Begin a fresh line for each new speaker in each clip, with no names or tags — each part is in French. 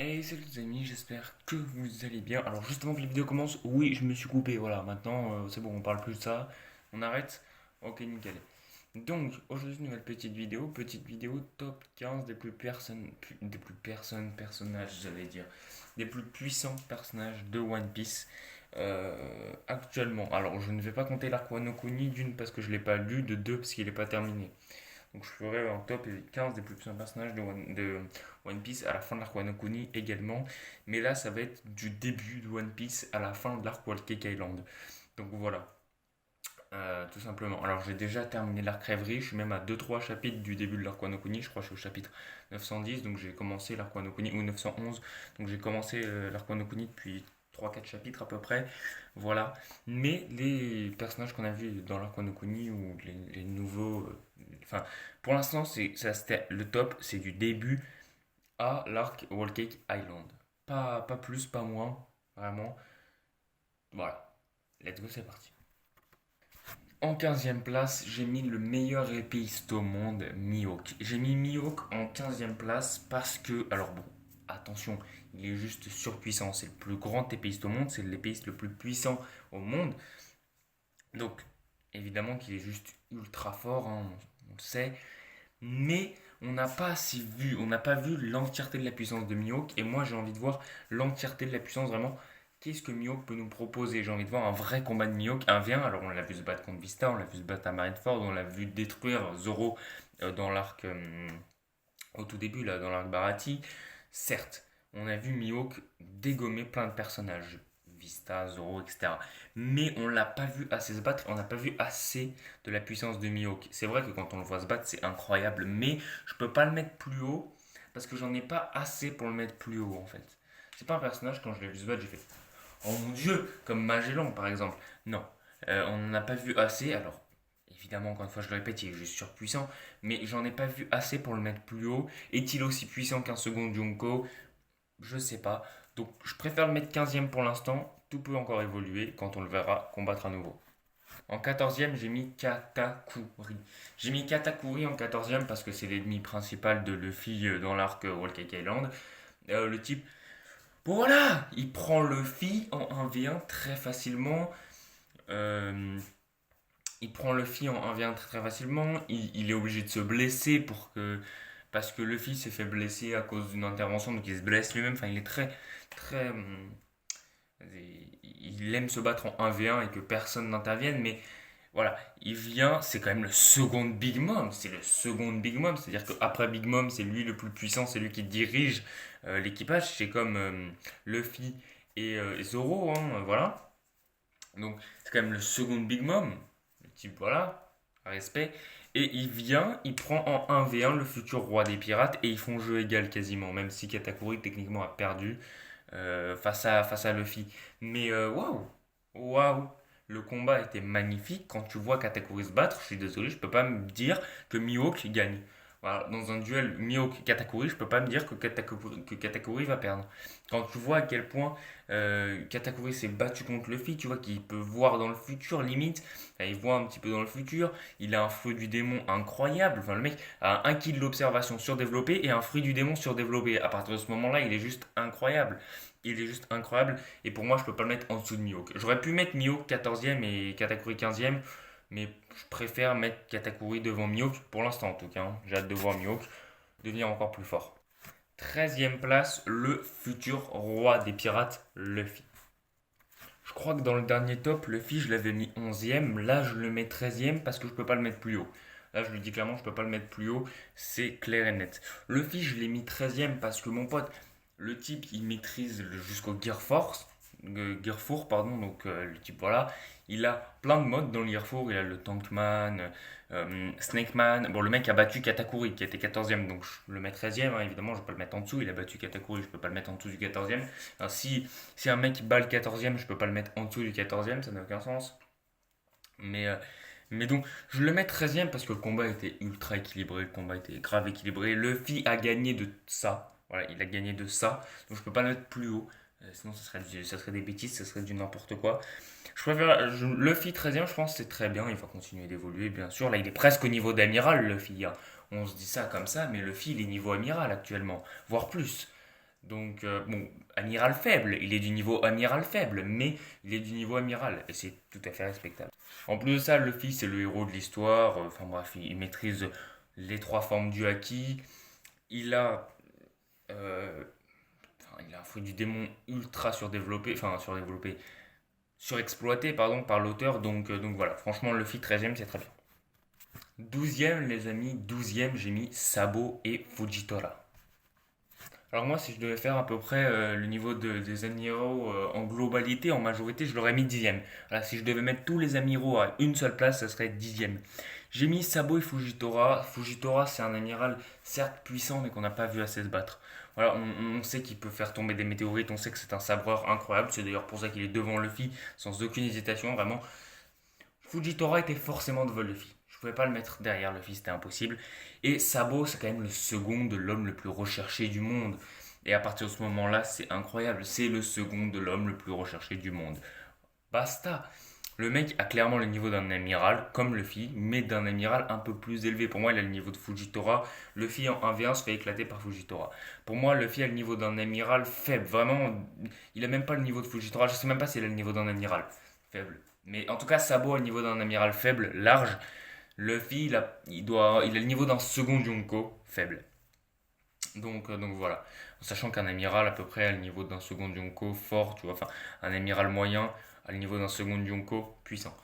Hey, salut les amis, j'espère que vous allez bien. Alors juste avant que la vidéo commence, oui, je me suis coupé, voilà, maintenant c'est bon, on parle plus de ça, on arrête. Ok, nickel. Donc aujourd'hui, nouvelle petite vidéo top 15 personnages, j'allais dire, des plus puissants personnages de One Piece actuellement. Alors je ne vais pas compter l'arc Wano Kuni d'une parce que je l'ai pas lu, de deux parce qu'il n'est pas terminé. Donc je ferai un top 15 des plus puissants personnages de One Piece à la fin de l'arc Wano Kuni également. Mais là, ça va être du début de One Piece à la fin de l'arc Whole Cake Island. Donc voilà, tout simplement. Alors j'ai déjà terminé l'arc Rêverie, je suis même à deux trois chapitres du début de l'arc Wano Kuni. Je crois que je suis au chapitre 910, donc j'ai commencé l'arc Wano Kuni, ou 911. Donc j'ai commencé l'arc Wano Kuni depuis trois quatre chapitres à peu près. Voilà. Mais les personnages qu'on a vus dans l'arc Wano Kuni ou les nouveaux. Enfin, pour l'instant, c'était le top, c'est du début à l'arc Whole Cake Island. Pas plus, pas moins, vraiment. Voilà. Let's go, c'est parti. En 15e place, j'ai mis le meilleur épéiste au monde, Mihawk. J'ai mis Mihawk en 15e place parce que, alors bon, attention, il est juste surpuissant. C'est le plus grand épéiste au monde, c'est l'épéiste le plus puissant au monde. Donc, évidemment qu'il est juste ultra fort, hein, on le sait. Mais on n'a pas assez vu, on n'a pas vu l'entièreté de la puissance de Mihawk. Et moi, j'ai envie de voir l'entièreté de la puissance vraiment. Qu'est-ce que Mihawk peut nous proposer? J'ai envie de voir un vrai combat de Mihawk, un v 1. Alors, on l'a vu se battre contre Vista, on l'a vu se battre à Marineford, on l'a vu détruire Zoro dans l'arc au tout début, là, dans l'arc Barati. Certes, on a vu Mihawk dégommer plein de personnages, Vista, Zoro, etc. Mais on l'a pas vu assez se battre, on n'a pas vu assez de la puissance de Mihawk. C'est vrai que quand on le voit se battre, c'est incroyable, mais je peux pas le mettre plus haut parce que j'en ai pas assez pour le mettre plus haut en fait. C'est pas un personnage, quand je l'ai vu se battre, j'ai fait oh mon dieu, comme Magellan par exemple. Non, on n'en a pas vu assez. Alors, évidemment, encore une fois, je le répète, il est juste surpuissant, mais j'en ai pas vu assez pour le mettre plus haut. Est-il aussi puissant qu'un second Junko? Je sais pas. Donc, je préfère le mettre 15e pour l'instant. Tout peut encore évoluer quand on le verra combattre à nouveau. En 14e, j'ai mis Katakuri. J'ai mis Katakuri en 14e parce que c'est l'ennemi principal de Luffy dans l'arc Whole Cake Island. Le type, bon voilà, il prend Luffy en 1v1 très facilement. Euh, il prend Luffy en 1v1 très, très facilement. Il est obligé de se blesser parce que Luffy s'est fait blesser à cause d'une intervention, donc il se blesse lui-même. Enfin, il est très, très. Il aime se battre en 1v1 et que personne n'intervienne, mais voilà, il vient, c'est quand même le second Big Mom, c'est le second Big Mom, c'est-à-dire qu'après Big Mom, c'est lui le plus puissant, c'est lui qui dirige l'équipage, c'est comme Luffy et Zoro, hein, voilà. Donc c'est quand même le second Big Mom, le type, voilà, respect. Et il vient, il prend en 1v1 le futur roi des pirates et ils font jeu égal quasiment, même si Katakuri techniquement a perdu face à Luffy. Mais waouh, waouh, le combat était magnifique. Quand tu vois Katakuri se battre, je suis désolé, je peux pas me dire que Mihawk gagne. Voilà, dans un duel Mihawk-Katakuri, je peux pas me dire que Katakuri va perdre. Quand tu vois à quel point Katakuri s'est battu contre Luffy, tu vois qu'il peut voir dans le futur, limite. Enfin, il voit un petit peu dans le futur. Il a un feu du démon incroyable. Enfin, le mec a un kill d'observation surdéveloppé et un fruit du démon surdéveloppé. À partir de ce moment-là, il est juste incroyable. Il est juste incroyable. Et pour moi, je peux pas le mettre en dessous de Mihawk. J'aurais pu mettre Mihawk 14e et Katakuri 15e. Mais je préfère mettre Katakuri devant Mihawk pour l'instant en tout cas, hein. J'ai hâte de voir Mihawk devenir encore plus fort. 13e place, le futur roi des pirates, Luffy. Je crois que dans le dernier top, Luffy, je l'avais mis 11e. Là, je le mets 13e parce que je peux pas le mettre plus haut. Là, je le dis clairement, je peux pas le mettre plus haut. C'est clair et net. Luffy, je l'ai mis 13e parce que mon pote, le type, il maîtrise jusqu'au Gear Force. Gear 4, pardon. Donc, le type, voilà. Il a plein de modes dans le Gear 4. Il a le Tankman, Snake Man. Bon, le mec a battu Katakuri qui était 14e. Donc, je le mets 13e, hein. Évidemment, je peux pas le mettre en dessous. Il a battu Katakuri, je peux pas le mettre en dessous du 14e. Alors, si un mec bat le 14e, je peux pas le mettre en dessous du 14e, ça n'a aucun sens. Mais, euh, mais donc, je le mets 13e parce que le combat était ultra équilibré, le combat était grave équilibré. Luffy a gagné de ça. Voilà, il a gagné de ça. Donc, je peux pas le mettre plus haut. Sinon, ça serait des bêtises, ça serait du n'importe quoi. Luffy 13e, je pense que c'est très bien. Il va continuer d'évoluer, bien sûr. Là, il est presque au niveau d'amiral, Luffy, hein. On se dit ça comme ça, mais Luffy, il est niveau amiral actuellement, voire plus. Donc, bon, amiral faible, il est du niveau amiral faible, mais il est du niveau amiral, et c'est tout à fait respectable. En plus de ça, Luffy, c'est le héros de l'histoire, enfin bref, il maîtrise les trois formes du haki, il a, euh, il a un fruit du démon ultra surdéveloppé, enfin surdéveloppé, surexploité, pardon, par l'auteur, donc voilà, franchement, Luffy 13ème, c'est très bien. 12ème, les amis, 12ème, j'ai mis Sabo et Fujitora. Alors moi, si je devais faire à peu près le niveau des amiraux en globalité, en majorité, je l'aurais mis dixième. Voilà, si je devais mettre tous les amiraux à une seule place, ça serait dixième. J'ai mis Sabo et Fujitora. Fujitora, c'est un amiral certes puissant, mais qu'on n'a pas vu assez se battre. Voilà, on sait qu'il peut faire tomber des météorites, on sait que c'est un sabreur incroyable. C'est d'ailleurs pour ça qu'il est devant Luffy, sans aucune hésitation, vraiment. Fujitora était forcément devant Luffy. Je pouvais pas le mettre derrière Luffy, c'était impossible. Et Sabo, c'est quand même le second de l'homme le plus recherché du monde. Et à partir de ce moment-là, c'est incroyable. C'est le second de l'homme le plus recherché du monde. Basta. Le mec a clairement le niveau d'un amiral, comme Luffy, mais d'un amiral un peu plus élevé. Pour moi, il a le niveau de Fujitora. Luffy en 1v1 se fait éclater par Fujitora. Pour moi, Luffy a le niveau d'un amiral faible. Vraiment, il a même pas le niveau de Fujitora. Je sais même pas s'il a le niveau d'un amiral faible. Mais en tout cas, Sabo a le niveau d'un amiral faible, large. Luffy, il a le niveau d'un second Junko faible. Donc voilà. En sachant qu'un amiral à peu près a le niveau d'un second Junko fort, tu vois. Enfin, un amiral moyen a le niveau d'un second Junko puissant.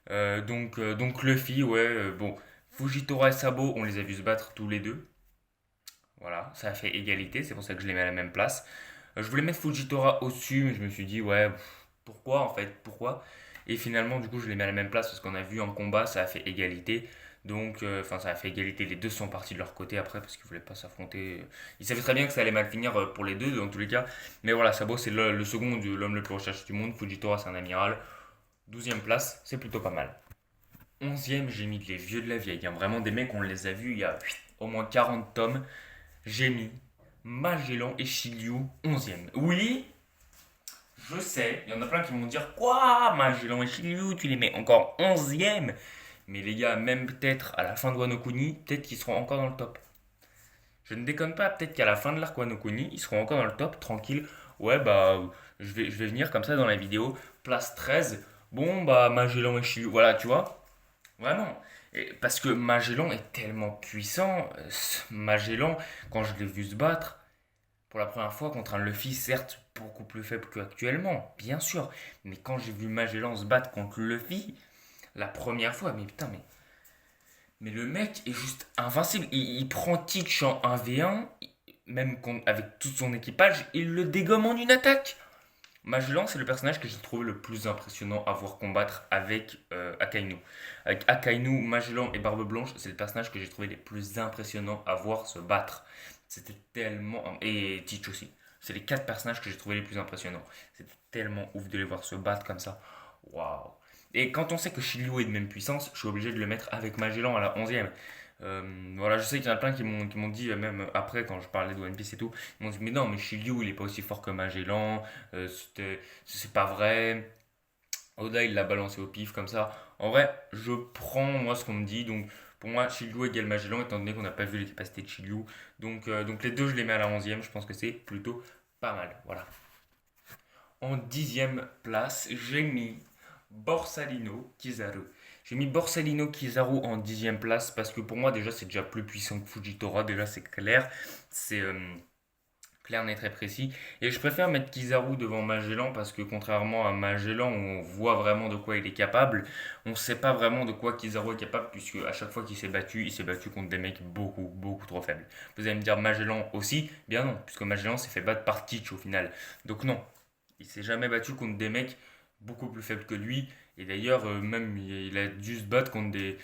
Donc Luffy, ouais, bon. Fujitora et Sabo, on les a vus se battre tous les deux. Voilà, ça a fait égalité, c'est pour ça que je les mets à la même place. Je voulais mettre Fujitora au-dessus, mais je me suis dit, ouais, pourquoi en fait, pourquoi? Et finalement, du coup, je les mets à la même place parce qu'on a vu en combat, ça a fait égalité. Donc, enfin, ça a fait égalité. Les deux sont partis de leur côté après parce qu'ils voulaient pas s'affronter. Ils savaient très bien que ça allait mal finir pour les deux, dans tous les cas. Mais voilà, Sabo, c'est le second de l'homme le plus recherché du monde. Fujitora, c'est un amiral. 12e place, c'est plutôt pas mal. 11e, j'ai mis les vieux de la vieille, hein. Vraiment des mecs, on les a vus il y a au moins 40 tomes. J'ai mis Magellan et Shiryu 11e. Oui, je sais, il y en a plein qui vont dire quoi, Magellan et Shiryu, tu les mets encore 11e. Mais les gars, même peut-être à la fin de Wano Kuni, peut-être qu'ils seront encore dans le top. Je ne déconne pas, peut-être qu'à la fin de l'arc Wano Kuni, ils seront encore dans le top, tranquille. Ouais, bah, je vais venir comme ça dans la vidéo, place 13. Bon, bah, Magellan et Shiryu, voilà, tu vois. Vraiment. Parce que Magellan est tellement puissant. Magellan, quand je l'ai vu se battre, pour la première fois contre un Luffy, certes beaucoup plus faible qu'actuellement, bien sûr. Mais quand j'ai vu Magellan se battre contre Luffy, la première fois, mais putain, mais le mec est juste invincible. Il prend Teach en 1v1, même avec tout son équipage, il le dégomme en une attaque. Magellan, c'est le personnage que j'ai trouvé le plus impressionnant à voir combattre avec Akainu. Avec Akainu, Magellan et Barbe Blanche, c'est le personnage que j'ai trouvé les plus impressionnants à voir se battre. C'était tellement. Et Teach aussi. C'est les quatre personnages que j'ai trouvé les plus impressionnants. C'était tellement ouf de les voir se battre comme ça. Waouh! Et quand on sait que Shiryu est de même puissance, je suis obligé de le mettre avec Magellan à la 11e. Voilà, je sais qu'il y en a plein qui m'ont dit, même après quand je parlais de One Piece et tout, ils m'ont dit mais non, mais Shiryu il est pas aussi fort que Magellan, c'est pas vrai. Oda il l'a balancé au pif comme ça. En vrai, je prends moi ce qu'on me dit, donc pour moi Shiryu égale Magellan étant donné qu'on n'a pas vu les capacités de Shiryu. Donc les deux je les mets à la 11e, je pense que c'est plutôt pas mal. Voilà. En 10e place, j'ai mis Borsalino Kizaru. J'ai mis Borsalino Kizaru en 10e place parce que pour moi déjà c'est déjà plus puissant que Fujitora, déjà c'est clair, c'est clair, net, très précis. Et je préfère mettre Kizaru devant Magellan parce que contrairement à Magellan où on voit vraiment de quoi il est capable, on ne sait pas vraiment de quoi Kizaru est capable puisque à chaque fois qu'il s'est battu, il s'est battu contre des mecs beaucoup beaucoup trop faibles. Vous allez me dire Magellan aussi, bien non, puisque Magellan s'est fait battre par Teach au final. Donc non, il s'est jamais battu contre des mecs beaucoup plus faibles que lui. Et d'ailleurs, même il a dû se battre contre des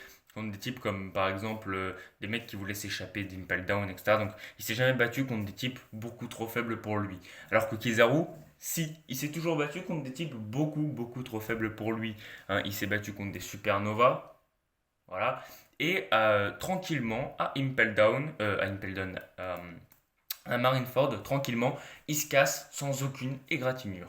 types comme par exemple des mecs qui voulaient s'échapper d'Impel Down, etc. Donc il s'est jamais battu contre des types beaucoup trop faibles pour lui. Alors que Kizaru, si, il s'est toujours battu contre des types beaucoup beaucoup trop faibles pour lui. Hein, il s'est battu contre des supernovas, voilà. Et tranquillement à Impel Down, à Marineford, tranquillement, il se casse sans aucune égratignure.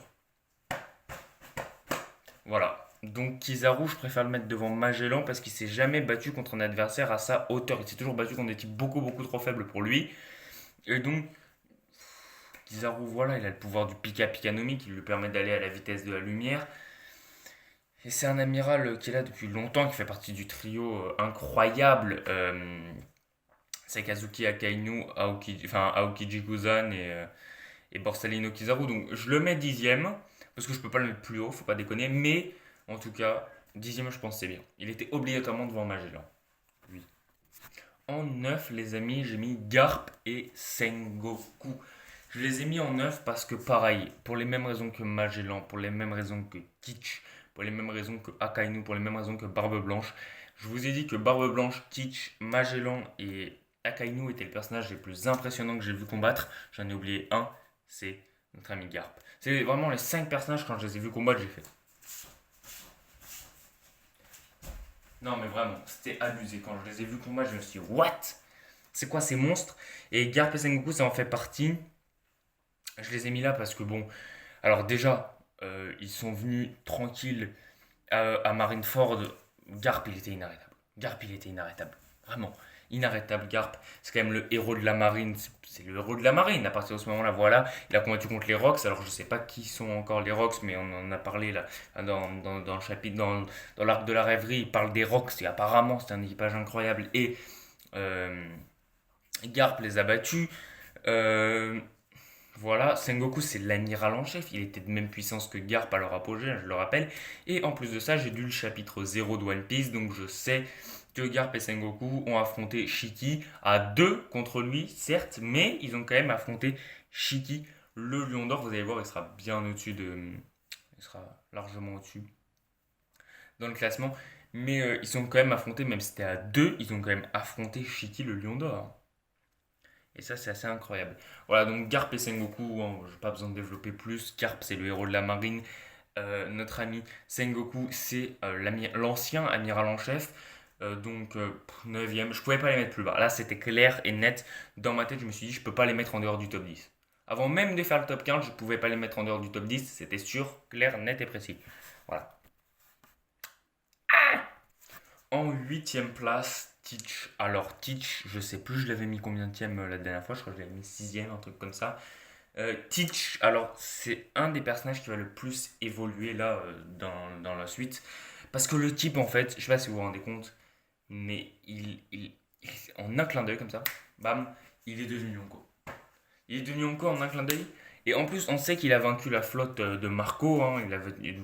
Voilà. Donc Kizaru, je préfère le mettre devant Magellan parce qu'il s'est jamais battu contre un adversaire à sa hauteur. Il s'est toujours battu contre des types beaucoup beaucoup trop faibles pour lui. Et donc Kizaru, voilà, il a le pouvoir du Pika Pikanomi qui lui permet d'aller à la vitesse de la lumière. Et c'est un amiral qui est là depuis longtemps, qui fait partie du trio incroyable Sakazuki Akainu, Aokiji Guzan et Borsalino Kizaru. Donc je le mets dixième, parce que je peux pas le mettre plus haut, faut pas déconner. Mais en tout cas, dixième, je pense que c'est bien. Il était obligatoirement devant Magellan. Oui. En 9 les amis, j'ai mis Garp et Sengoku. Je les ai mis en 9 parce que pareil, pour les mêmes raisons que Magellan, pour les mêmes raisons que Teach, pour les mêmes raisons que Akainu, pour les mêmes raisons que Barbe Blanche. Je vous ai dit que Barbe Blanche, Teach, Magellan et Akainu étaient les personnages les plus impressionnants que j'ai vu combattre. J'en ai oublié un, c'est notre ami Garp. C'est vraiment les 5 personnages quand je les ai vus combattre, j'ai fait. Non mais vraiment, c'était abusé. Quand je les ai vus combattre, je me suis dit, what? C'est quoi ces monstres? Et Garp et Sengoku, ça en fait partie. Je les ai mis là parce que bon, alors déjà, ils sont venus tranquilles à Marineford. Garp, il était inarrêtable. Garp, il était inarrêtable. Vraiment. Inarrêtable, Garp. C'est quand même le héros de la marine. C'est le héros de la marine. À partir de ce moment-là, voilà. Il a combattu contre les Rox. Alors, je sais pas qui sont encore les Rox, mais on en a parlé là dans le chapitre, dans l'arc de la rêverie. Il parle des Rox. Et apparemment, c'est un équipage incroyable. Et euh, Garp les a battus. Euh, voilà, Sengoku c'est l'amiral en chef, il était de même puissance que Garp à leur apogée, je le rappelle. Et en plus de ça, j'ai lu le chapitre 0 de One Piece, donc je sais que Garp et Sengoku ont affronté Shiki à deux contre lui, certes, mais ils ont quand même affronté Shiki, le lion d'or. Vous allez voir, il sera bien au-dessus de. Il sera largement au-dessus dans le classement. Mais ils ont quand même affronté, même si c'était à deux, ils ont quand même affronté Shiki, le lion d'or. Et ça, c'est assez incroyable. Voilà, donc Garp et Sengoku, hein, je n'ai pas besoin de développer plus. Garp, c'est le héros de la marine. Notre ami Sengoku, c'est l'ancien amiral en chef. Donc, 9e. Je pouvais pas les mettre plus bas. Là, c'était clair et net. Dans ma tête, je me suis dit, je peux pas les mettre en dehors du top 10. Avant même de faire le top 15, je pouvais pas les mettre en dehors du top 10. C'était sûr, clair, net et précis. Voilà. En huitième place, Teach. Alors, Teach, je sais plus, je l'avais mis combien de la dernière fois. Je crois que je l'avais mis sixième, un truc comme ça. Teach, alors, c'est un des personnages qui va le plus évoluer là dans la suite. Parce que le type, en fait, je sais pas si vous vous rendez compte, mais en un clin d'œil comme ça, bam, il est devenu Yonko. Il est devenu Yonko en un clin d'œil. Et en plus, on sait qu'il a vaincu la flotte de Marco, hein,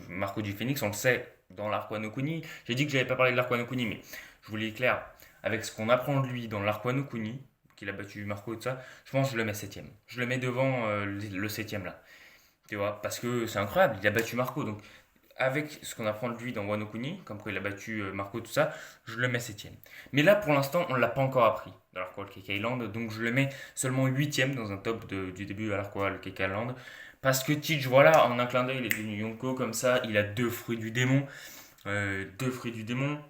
Marco du Phénix, on le sait dans l'arc Wano Kuni. J'ai dit que j'avais pas parlé de l'arc Wano Kuni, mais je vous l'ai clair, avec ce qu'on apprend de lui dans l'arc Wano Kuni, qu'il a battu Marco et tout ça, je pense que je le mets septième. Je le mets devant le septième là. Tu vois, parce que c'est incroyable, il a battu Marco, donc avec ce qu'on apprend de lui dans Wano Kuni, comme quoi il a battu Marco, tout ça, je le mets septième. Mais là, pour l'instant, on ne l'a pas encore appris dans l'Arc Cake Island, donc je le mets seulement huitième dans un top du début à l'Arc Cake Island. Parce que Teach, voilà, en un clin d'œil, il est devenu Yonko, comme ça, il a deux fruits du démon. Deux fruits du démon.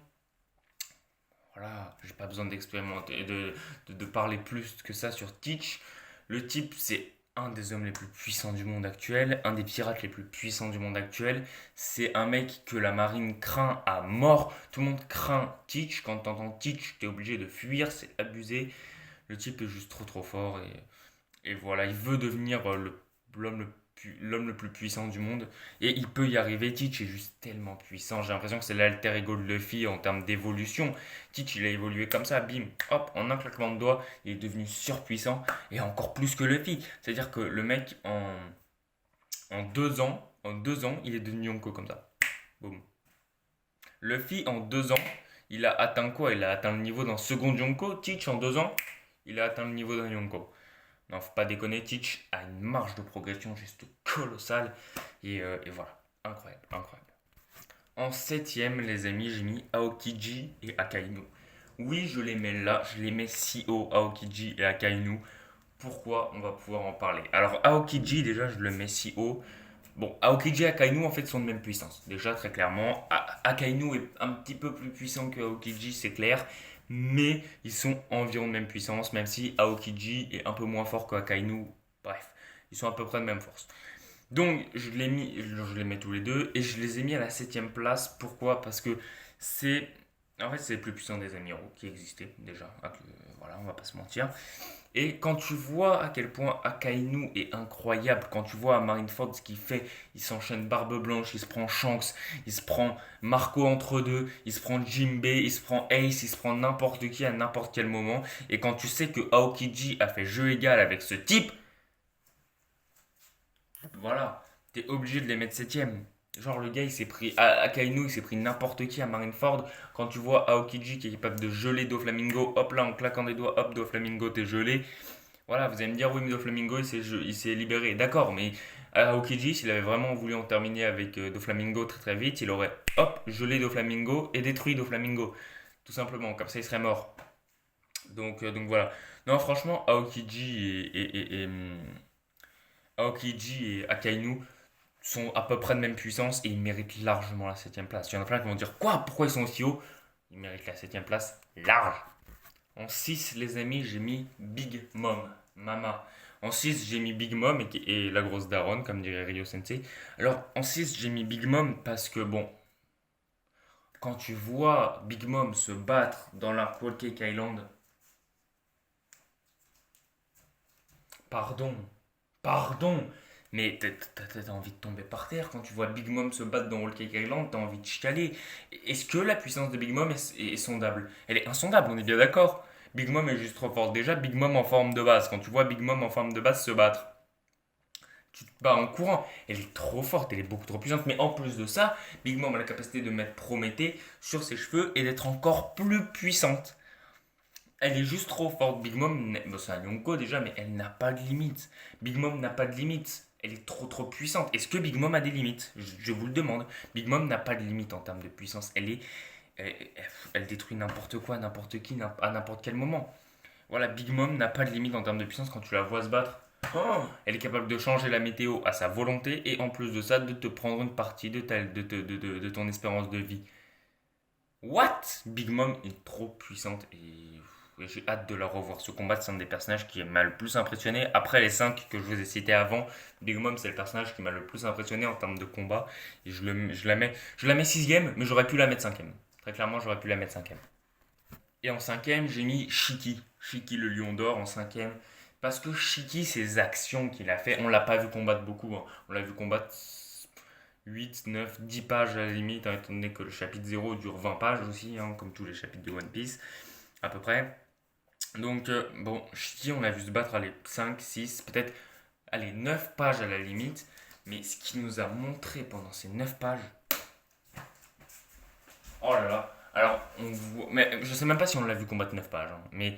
Voilà, j'ai pas besoin d'expérimenter, de parler plus que ça sur Teach. Le type, c'est un des hommes les plus puissants du monde actuel, un des pirates les plus puissants du monde actuel. C'est un mec que la marine craint à mort. Tout le monde craint Teach. Quand t'entends Teach, t'es obligé de fuir, c'est abusé. Le type est juste trop trop fort et voilà, il veut devenir l'homme le plus puissant du monde et il peut y arriver. Teach est juste tellement puissant, j'ai l'impression que c'est l'alter ego de Luffy en termes d'évolution. Teach il a évolué comme ça, bim, hop, en un claquement de doigts, il est devenu surpuissant et encore plus que Luffy. C'est-à-dire que le mec en deux ans, il est devenu Yonko comme ça. Boum. Luffy en 2 ans, il a atteint quoi? Il a atteint le niveau d'un second Yonko. Teach en 2 ans, il a atteint le niveau d'un Yonko. Non, faut pas déconner, Teach a une marge de progression juste colossale. Et voilà, incroyable, incroyable. En septième, les amis, j'ai mis Aokiji et Akainu. Oui, je les mets là, je les mets si haut, Aokiji et Akainu. Pourquoi? On va pouvoir en parler. Alors, Aokiji, déjà, je le mets si haut. Bon, Aokiji et Akainu, en fait, sont de même puissance. Déjà, très clairement. Akainu est un petit peu plus puissant que Aokiji, c'est clair. Mais ils sont environ de même puissance, même si Aokiji est un peu moins fort qu'Akainu. Bref, ils sont à peu près de même force. Donc, je les mets tous les deux et je les ai mis à la septième place. Pourquoi? Parce que c'est En fait, c'est le plus puissant des amiraux qui existait déjà. Voilà, on va pas se mentir. Et quand tu vois à quel point Akainu est incroyable, quand tu vois Marineford ce qu'il fait, il s'enchaîne Barbe Blanche, il se prend Shanks, il se prend Marco entre deux, il se prend Jinbei, il se prend Ace, il se prend n'importe qui à n'importe quel moment. Et quand tu sais que Aokiji a fait jeu égal avec ce type, voilà, t'es obligé de les mettre septième. Genre le gars il s'est pris Akainu, il s'est pris n'importe qui à Marineford. Quand tu vois Aokiji qui est capable de geler Doflamingo, hop là en claquant des doigts, hop Doflamingo t'es gelé. Voilà, vous allez me dire, oui, mais Doflamingo, il s'est libéré. D'accord, mais Aokiji, s'il avait vraiment voulu en terminer avec Doflamingo très très vite, il aurait, hop, gelé Doflamingo et détruit Doflamingo. Tout simplement, comme ça il serait mort. Donc voilà. Non, franchement, Aokiji et Akainu sont à peu près de même puissance et ils méritent largement la septième place. Il y en a plein qui vont dire, quoi, pourquoi ils sont aussi hauts? Ils méritent la septième place large. En 6 les amis, j'ai mis Big Mom, Mama. En 6 j'ai mis Big Mom et la grosse daronne, comme dirait Ryo Sensei. Alors, en 6 j'ai mis Big Mom parce que, bon, quand tu vois Big Mom se battre dans l'arc Whole Cake Island, pardon, pardon, mais t'as envie de tomber par terre quand tu vois Big Mom se battre dans Whole Cake Island, t'as envie de chialer. Est-ce que la puissance de Big Mom est sondable? Elle est insondable, on est bien d'accord. Big Mom est juste trop forte. Déjà, Big Mom en forme de base, quand tu vois Big Mom en forme de base se battre, tu te bats en courant. Elle est trop forte, elle est beaucoup trop puissante. Mais en plus de ça, Big Mom a la capacité de mettre Prométhée sur ses cheveux et d'être encore plus puissante. Elle est juste trop forte. Big Mom, bon, c'est un Yonko déjà, mais elle n'a pas de limite. Big Mom n'a pas de limite. Elle est trop trop puissante. Est-ce que Big Mom a des limites? Je vous le demande. Big Mom n'a pas de limite en termes de puissance. Elle, elle détruit n'importe quoi, n'importe qui, à n'importe quel moment. Voilà, Big Mom n'a pas de limite en termes de puissance quand tu la vois se battre. Oh, elle est capable de changer la météo à sa volonté et en plus de ça, de te prendre une partie de ton espérance de vie. What? Big Mom est trop puissante et j'ai hâte de la revoir. Ce combat, c'est un des personnages qui m'a le plus impressionné. Après les 5 que je vous ai cités avant, Big Mom, c'est le personnage qui m'a le plus impressionné en termes de combat. Et je la mets sixième, mais j'aurais pu la mettre cinquième. Très clairement, j'aurais pu la mettre cinquième. Et en cinquième, j'ai mis Shiki. Shiki le lion d'or en cinquième. Parce que Shiki, ses actions qu'il a fait, on l'a pas vu combattre beaucoup, hein. On l'a vu combattre 8, 9, 10 pages à la limite, hein, étant donné que le chapitre 0 dure 20 pages aussi, hein, comme tous les chapitres de One Piece, à peu près. Donc, bon, Shiki, on l'a vu se battre, allez, 5, 6, peut-être, allez, 9 pages à la limite. Mais ce qu'il nous a montré pendant ces 9 pages, oh là là. Alors, on voit, mais je sais même pas si on l'a vu combattre 9 pages, hein, mais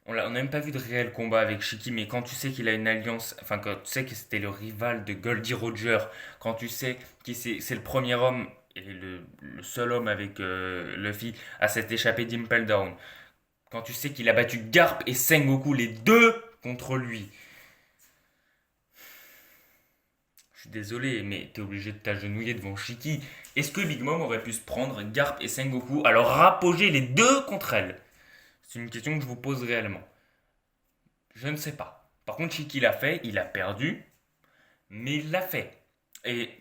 on n'a même pas vu de réel combat avec Shiki, mais quand tu sais qu'il a une alliance, enfin quand tu sais que c'était le rival de Goldie Roger, quand tu sais que c'est le premier homme et le seul homme avec Luffy à s'être échappé d'Impel Down, quand tu sais qu'il a battu Garp et Sengoku les deux contre lui, je suis désolé, mais t'es obligé de t'agenouiller devant Shiki. Est-ce que Big Mom aurait pu se prendre Garp et Sengoku à leur apogée les deux contre elle? C'est une question que je vous pose réellement. Je ne sais pas. Par contre, Shiki l'a fait, il a perdu, mais il l'a fait. Et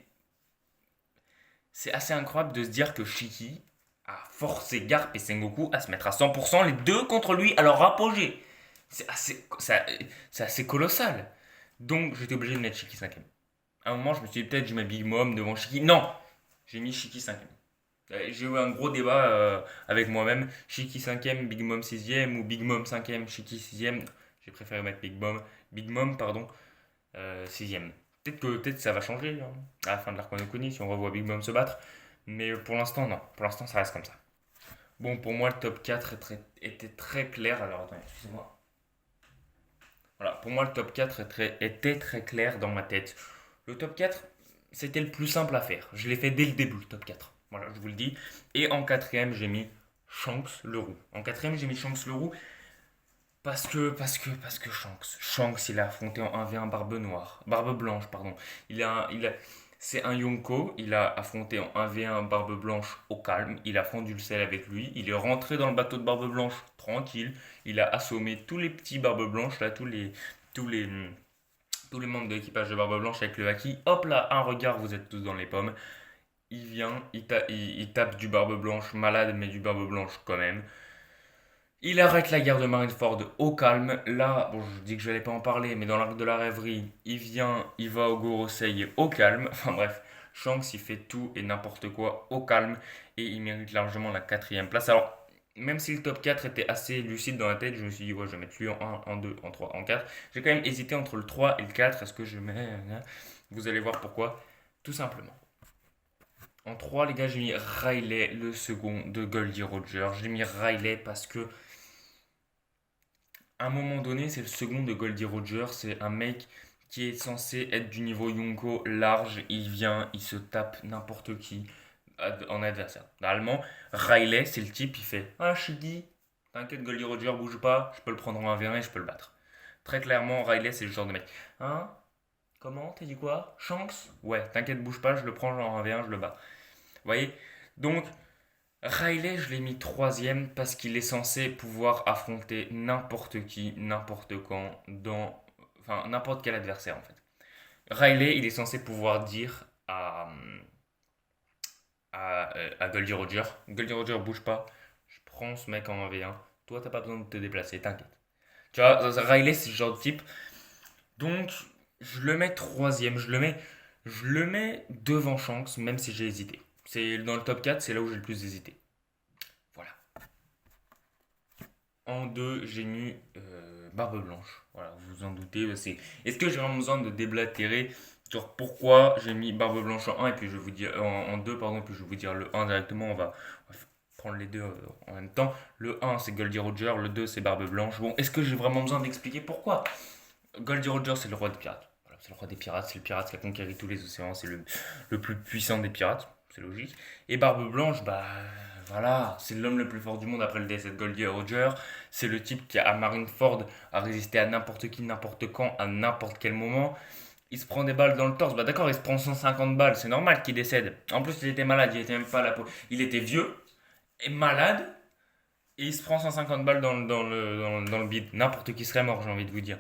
c'est assez incroyable de se dire que Shiki a forcé Garp et Sengoku à se mettre à 100% les deux contre lui à leur apogée. C'est assez colossal. Donc j'étais obligé de mettre Shiki 5ème. À un moment, je me suis dit peut-être je mets Big Mom devant Shiki. Non, j'ai mis Shiki 5ème. J'ai eu un gros débat avec moi-même. Shiki 5ème, Big Mom 6ème ou Big Mom 5ème, Shiki 6ème. J'ai préféré mettre Big Mom, pardon, 6ème. Peut-être que ça va changer hein, à la fin de l'arc Wano Kuni si on revoit Big Mom se battre. Mais pour l'instant, non. Pour l'instant, ça reste comme ça. Bon, pour moi, le top 4 était très clair. Alors, attendez, excusez-moi. Voilà, pour moi, le top 4 était très clair dans ma tête. Le top 4, c'était le plus simple à faire. Je l'ai fait dès le début, le top 4. Voilà, je vous le dis. Et en quatrième, j'ai mis Shanks le roux. En quatrième, j'ai mis Shanks le roux parce que Shanks, il a affronté en 1v1 Barbe Blanche, pardon. C'est un Yonko, il a affronté en 1v1 Barbe Blanche au calme, il a fondu le sel avec lui, il est rentré dans le bateau de Barbe Blanche tranquille, il a assommé tous les petits Barbe Blanche, là, tous les, tous les membres de l'équipage de Barbe Blanche avec le haki. Hop là, un regard, vous êtes tous dans les pommes. Il vient, il tape du Barbe Blanche malade, mais du Barbe Blanche quand même. Il arrête la guerre de Marineford au calme. Là, bon, je dis que je n'allais pas en parler, mais dans l'arc de la rêverie, il vient, il va au Gorosei au calme. Enfin bref, Shanks, il fait tout et n'importe quoi au calme. Et il mérite largement la quatrième place. Alors, même si le top 4 était assez lucide dans la tête, je me suis dit, ouais, je vais mettre lui en 1, en 2, en 3, en 4. J'ai quand même hésité entre le 3 et le 4. Est-ce que je mets. Vous allez voir pourquoi. Tout simplement. En 3, les gars, j'ai mis Riley, le second de Goldie Roger. J'ai mis Riley parce que à un moment donné, c'est le second de Goldie Roger. C'est un mec qui est censé être du niveau Yonko large. Il vient, il se tape n'importe qui en adversaire. Normalement, Riley, c'est le type, il fait ah, je suis dit, t'inquiète, Goldie Roger, bouge pas, je peux le prendre en 1v1 et je peux le battre. Très clairement, Riley, c'est le genre de mec. Hein? Comment? T'as dit quoi? Shanks? Ouais, t'inquiète, bouge pas, je le prends en 1v1, je le bats. Vous voyez? Donc, Riley, je l'ai mis troisième parce qu'il est censé pouvoir affronter n'importe qui, n'importe quand, enfin n'importe quel adversaire en fait. Riley, il est censé pouvoir dire à Goldie Roger, bouge pas, je prends ce mec en 1v1, toi t'as pas besoin de te déplacer, t'inquiète. Tu vois, Riley c'est le genre de type, donc je le mets troisième, je le mets devant Shanks, même si j'ai hésité. C'est dans le top 4, c'est là où j'ai le plus hésité. Voilà. En deux, j'ai mis Barbe Blanche. Voilà, vous vous en doutez. Est-ce que j'ai vraiment besoin de déblatérer sur pourquoi j'ai mis Barbe Blanche en un et puis je vais vous dire en 2 pardon, et puis je vais vous dire le un directement. On va prendre les deux en même temps. Le un c'est Goldie Roger, le 2 c'est Barbe Blanche. Bon, est-ce que j'ai vraiment besoin d'expliquer pourquoi? Goldie Roger c'est le roi des pirates. Voilà, c'est le roi des pirates, c'est le pirate qui a conquéri tous les océans, c'est le plus puissant des pirates, c'est logique. Et Barbe Blanche, bah voilà, c'est l'homme le plus fort du monde après le décès de Goldie Roger. C'est le type qui, à Marineford, a résisté à n'importe qui, n'importe quand, à n'importe quel moment. Il se prend des balles dans le torse. Bah d'accord, il se prend 150 balles, c'est normal qu'il décède. En plus, il était malade, il était même pas à la peau. Il était vieux et malade. Et il se prend 150 balles dans le bide. N'importe qui serait mort, j'ai envie de vous dire.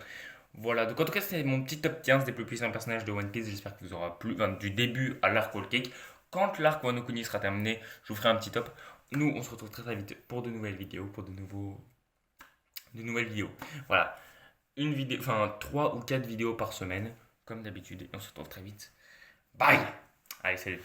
Voilà, donc en tout cas, c'était mon petit top 15 des plus puissants personnages de One Piece. J'espère que vous aura plu, enfin, du début à l'arc Whole Cake. Quand l'arc Wano Kuni sera terminé, je vous ferai un petit top. Nous, on se retrouve très très vite pour de nouvelles vidéos, pour de nouvelles vidéos. Voilà, une vidéo, enfin 3 ou 4 vidéos par semaine, comme d'habitude. Et on se retrouve très vite. Bye! Allez, salut!